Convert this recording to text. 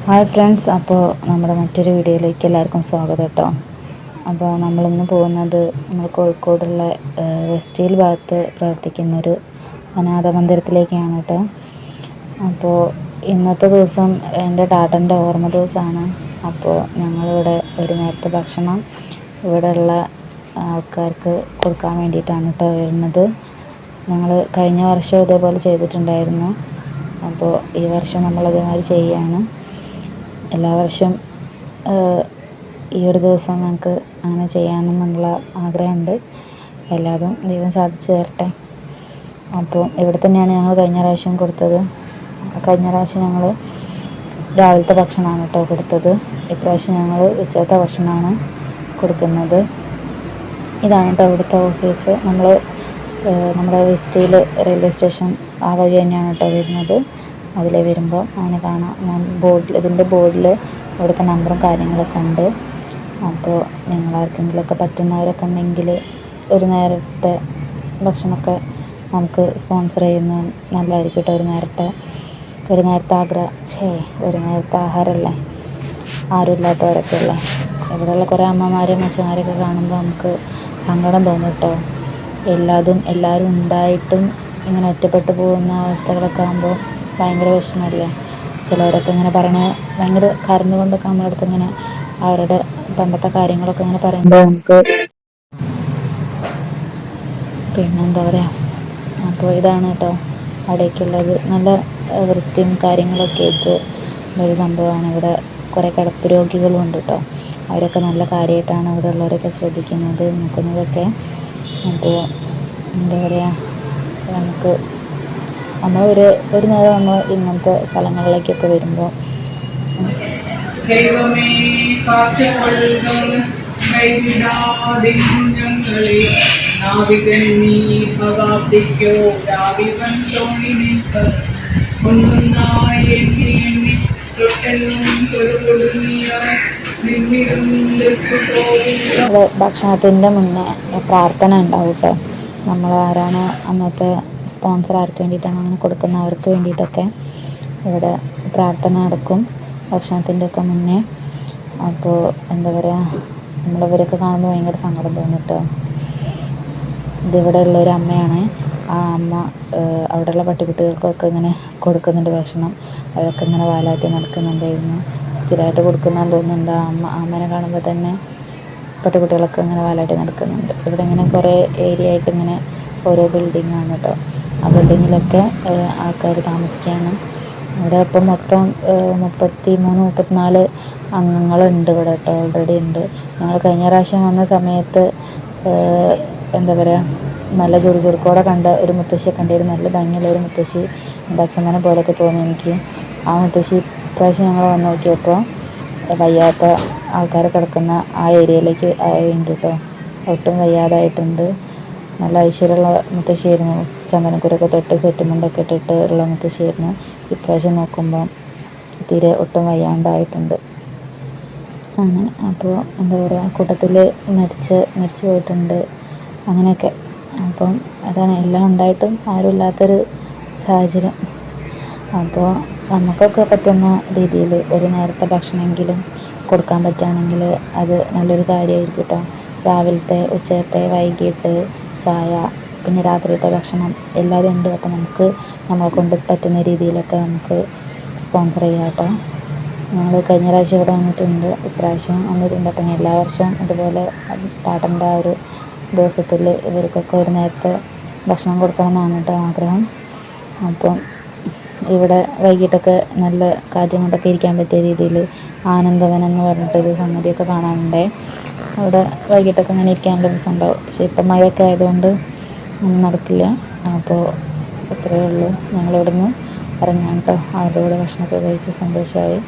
Hi friends, അപ്പോൾ നമ്മുടെ മറ്റൊരു വീഡിയോയിലേക്ക് എല്ലാവർക്കും സ്വാഗതം കേട്ടോ. അപ്പോൾ നമ്മളിന്ന് പോകുന്നത് നമ്മൾ കോഴിക്കോടുള്ള വെസ്റ്റ് ഹിൽ ഭാഗത്ത് പ്രവർത്തിക്കുന്നൊരു അനാഥ മന്ദിരത്തിലേക്കാണ് കേട്ടോ. അപ്പോൾ ഇന്നത്തെ ദിവസം എൻ്റെ ടാട്ടൻ്റെ ഓർമ്മ ദിവസമാണ്. അപ്പോൾ ഞങ്ങളിവിടെ ഒരു നേരത്തെ ഭക്ഷണം ഇവിടെയുള്ള ആൾക്കാർക്ക് കൊടുക്കാൻ വേണ്ടിയിട്ടാണ് കേട്ടോ വരുന്നത്. ഞങ്ങൾ കഴിഞ്ഞ വർഷം ഇതേപോലെ ചെയ്തിട്ടുണ്ടായിരുന്നു. അപ്പോൾ ഈ വർഷം നമ്മളതേമാതിരി ചെയ്യുകയാണ്. എല്ലാ വർഷം ഈ ഒരു ദിവസം നമുക്ക് അങ്ങനെ ചെയ്യാമെന്നുള്ള ആഗ്രഹമുണ്ട്. എല്ലാതും ദൈവം സാധിച്ചു തരട്ടെ. അപ്പോൾ ഇവിടെ തന്നെയാണ് ഞങ്ങൾ കഴിഞ്ഞ പ്രാവശ്യം കൊടുത്തത്. കഴിഞ്ഞ പ്രാവശ്യം ഞങ്ങൾ രാവിലത്തെ ഭക്ഷണമാണ് കേട്ടോ കൊടുത്തത്. ഇപ്രാവശ്യം ഞങ്ങൾ ഉച്ചത്തെ ഭക്ഷണമാണ് കൊടുക്കുന്നത്. ഇതാണ് കേട്ടോ ഇവിടുത്തെ ഓഫീസ്. നമ്മുടെ വെസ്റ്റ് ഹിൽ റെയിൽവേ സ്റ്റേഷൻ ആ വഴി തന്നെയാണ് കേട്ടോ വരുന്നത്. അതിൽ വരുമ്പോൾ അങ്ങനെ കാണാം. ഇതിൻ്റെ ബോർഡിൽ ഇവിടുത്തെ നമ്പറും കാര്യങ്ങളൊക്കെ ഉണ്ട്. അപ്പോൾ നിങ്ങൾ ആർക്കെങ്കിലുമൊക്കെ പറ്റുന്നവരൊക്കെ ഉണ്ടെങ്കിൽ ഒരു നേരത്തെ ഭക്ഷണമൊക്കെ നമുക്ക് സ്പോൺസർ ചെയ്യുന്ന നല്ലതായിരിക്കും കേട്ടോ. ഒരു നേരത്തെ ആഹാരമല്ലേ, ആരുമില്ലാത്തവരൊക്കെ അല്ലേ. ഇവിടെയുള്ള കുറേ അമ്മമാരെയും അച്ഛന്മാരെയൊക്കെ കാണുമ്പോൾ നമുക്ക് സങ്കടം തോന്നും കേട്ടോ. എല്ലാവരും ഉണ്ടായിട്ടും ഇങ്ങനെ ഒറ്റപ്പെട്ടു പോകുന്ന അവസ്ഥകളൊക്കെ ആകുമ്പോൾ ഭയങ്കര വിഷമമല്ലേ. ചിലവരൊക്കെ ഇങ്ങനെ ഭയങ്കര കരഞ്ഞുകൊണ്ടൊക്കെ നമ്മുടെ അടുത്ത് ഇങ്ങനെ അവരുടെ പണ്ടത്തെ കാര്യങ്ങളൊക്കെ ഇങ്ങനെ പറയുമ്പോൾ നമുക്ക് പിന്നെന്താ പറയുക. അപ്പോൾ ഇതാണ് കേട്ടോ അവിടേക്കുള്ളത്. നല്ല വൃത്തിയും കാര്യങ്ങളൊക്കെ ആയിട്ട് ഒരു സംഭവമാണ്. ഇവിടെ കുറേ കിടപ്പ് രോഗികളും ഉണ്ട് കേട്ടോ. അവരൊക്കെ നല്ല കാര്യമായിട്ടാണ് ഇവിടെ ഉള്ളവരൊക്കെ ശ്രദ്ധിക്കുന്നത്, നോക്കുന്നതൊക്കെ. അപ്പോൾ എന്താ പറയുക, നമ്മൾ ഒരു നേരം നമ്മൾ ഇങ്ങനത്തെ സ്ഥലങ്ങളിലേക്കൊക്കെ വരുമ്പോൾ ദൈവമേ കാത്തുകൊള്ളുക, കൈവിടാതിരുന്നങ്ങളെ നാവികൻ നീ സദാബ്ദിക്കോ രാവിവൻ തോണി നിൽക്ക ഒന്നൊന്നായി എണ്ണി എണ്ണി തൊട്ടെന്നും കൊലുകൊടുങ്ങിയായി ഭക്ഷണത്തിൻ്റെ മുന്നേ പ്രാർത്ഥന ഉണ്ടാവും കേട്ടോ. നമ്മൾ ആരാണ് അന്നത്തെ സ്പോൺസർ ആർക്ക് വേണ്ടിയിട്ടാണ് അങ്ങനെ കൊടുക്കുന്നത് അവർക്ക് വേണ്ടിയിട്ടൊക്കെ ഇവിടെ പ്രാർത്ഥന നടക്കും ഭക്ഷണത്തിൻ്റെ ഒക്കെ മുന്നേ. അപ്പോൾ എന്താ പറയുക, നമ്മളിവരൊക്കെ കാണുമ്പോൾ ഭയങ്കര സങ്കടം തോന്നും കേട്ടോ. ഇതിവിടെ ഉള്ളൊരു അമ്മയാണ്. ആ അമ്മ അവിടെയുള്ള പട്ടിക്കുട്ടികൾക്കൊക്കെ ഇങ്ങനെ കൊടുക്കുന്നുണ്ട് ഭക്ഷണം. അവരൊക്കെ ഇങ്ങനെ വാലാട്ടി നടക്കുന്നുണ്ടായിരുന്നു. സ്ഥിരമായിട്ട് കൊടുക്കുന്നതെന്ന് തോന്നുന്നുണ്ട്. അമ്മനെ കാണുമ്പോൾ തന്നെ പട്ടിക്കുട്ടികളൊക്കെ ഇങ്ങനെ വാലാട്ടി നടക്കുന്നുണ്ട്. ഇവിടെ ഇങ്ങനെ കുറേ ഏരിയ ആയിട്ട് ഇങ്ങനെ ഓരോ ബിൽഡിങ്ങാണ് കേട്ടോ. ആ ബിൽഡിങ്ങിലൊക്കെ ആൾക്കാർ താമസിക്കുകയാണ്. ഇവിടെ ഇപ്പം മൊത്തം 33-34 അംഗങ്ങളുണ്ട് ഇവിടെ കേട്ടോ. ഓൾറെഡി ഉണ്ട്. ഞങ്ങൾ കഴിഞ്ഞ പ്രാവശ്യം വന്ന സമയത്ത് എന്താ പറയുക, നല്ല ചുറുചുറുക്കോടെ കണ്ട ഒരു മുത്തശ്ശിയൊക്കെ ഉണ്ടായിരുന്നു. നല്ല ഭംഗിയുള്ള ഒരു മുത്തശ്ശി, എൻ്റെ അച്ഛമ്മനെ പോലെയൊക്കെ തോന്നി എനിക്ക്. ആ മുത്തശ്ശി ഇപ്രാവശ്യം ഞങ്ങൾ വന്ന് നോക്കിയപ്പോൾ വയ്യാത്ത ആൾക്കാർ കിടക്കുന്ന ആ ഏരിയയിലേക്ക് ഉണ്ട് കേട്ടോ. ഒട്ടും വയ്യാതായിട്ടുണ്ട്. നല്ല ഐശ്വര്യമുള്ള മുത്തശ്ശിയായിരുന്നു. ചന്ദനക്കുരൊക്കെ തൊട്ട് സെറ്റ് മുണ്ടൊക്കെ ഇട്ടിട്ട് ഉള്ള മുത്തശ്ശിയായിരുന്നു. ഇപ്രാവശ്യം നോക്കുമ്പോൾ തീരെ ഒട്ടും വയ്യാണ്ടായിട്ടുണ്ട്. അങ്ങനെ അപ്പോൾ എന്താ പറയുക, കൂട്ടത്തിൽ മരിച്ചു പോയിട്ടുണ്ട് അങ്ങനെയൊക്കെ. അപ്പം അതാണ്, എല്ലാം ഉണ്ടായിട്ടും ആരും ഇല്ലാത്തൊരു സാഹചര്യം. അപ്പോൾ നമുക്കൊക്കെ പറ്റുന്ന രീതിയിൽ ഒരു നേരത്തെ ഭക്ഷണമെങ്കിലും കൊടുക്കാൻ പറ്റുകയാണെങ്കിൽ അത് നല്ലൊരു കാര്യമായിരിക്കും കേട്ടോ. രാവിലത്തെ, ഉച്ചത്തെ, വൈകിട്ട് ചായ, പിന്നെ രാത്രിയിലത്തെ ഭക്ഷണം എല്ലാവരും ഉണ്ട്. അപ്പോൾ നമ്മളെ കൊണ്ട് പറ്റുന്ന രീതിയിലൊക്കെ നമുക്ക് സ്പോൺസർ ചെയ്യാം കേട്ടോ. ഞങ്ങൾ കഴിഞ്ഞ പ്രാവശ്യം ഇവിടെ വന്നിട്ടുണ്ട്, ഇപ്രാവശ്യം വന്നിട്ടുണ്ട്. അപ്പം എല്ലാ വർഷവും ഇതുപോലെ ടാട്ടൻ്റെ ആ ഒരു ദിവസത്തിൽ ഇവർക്കൊക്കെ ഒരു നേരത്തെ ഭക്ഷണം കൊടുക്കണം എന്നാണ് കേട്ടോ ആഗ്രഹം. അപ്പം ഇവിടെ വൈകിട്ടൊക്കെ നല്ല കാറ്റും കൊണ്ടൊക്കെ ഇരിക്കാൻ പറ്റിയ രീതിയിൽ ആനന്ദവനം എന്ന് പറഞ്ഞിട്ടൊരു സംഗതിയൊക്കെ കാണാനുണ്ടേ. അവിടെ വൈകിട്ടൊക്കെ ഇങ്ങനെ ഇരിക്കാനുള്ള ദിവസം ഉണ്ടാവും. പക്ഷേ ഇപ്പം മഴയൊക്കെ ആയതുകൊണ്ട് ഒന്നും നടക്കില്ല. അപ്പോൾ ഇത്രയേ ഉള്ളൂ. ഞങ്ങളിവിടുന്ന് ഇറങ്ങാൻ കേട്ടോ. അവരുടെ കൂടെ ഭക്ഷണമൊക്കെ കഴിച്ച് സന്തോഷമായി.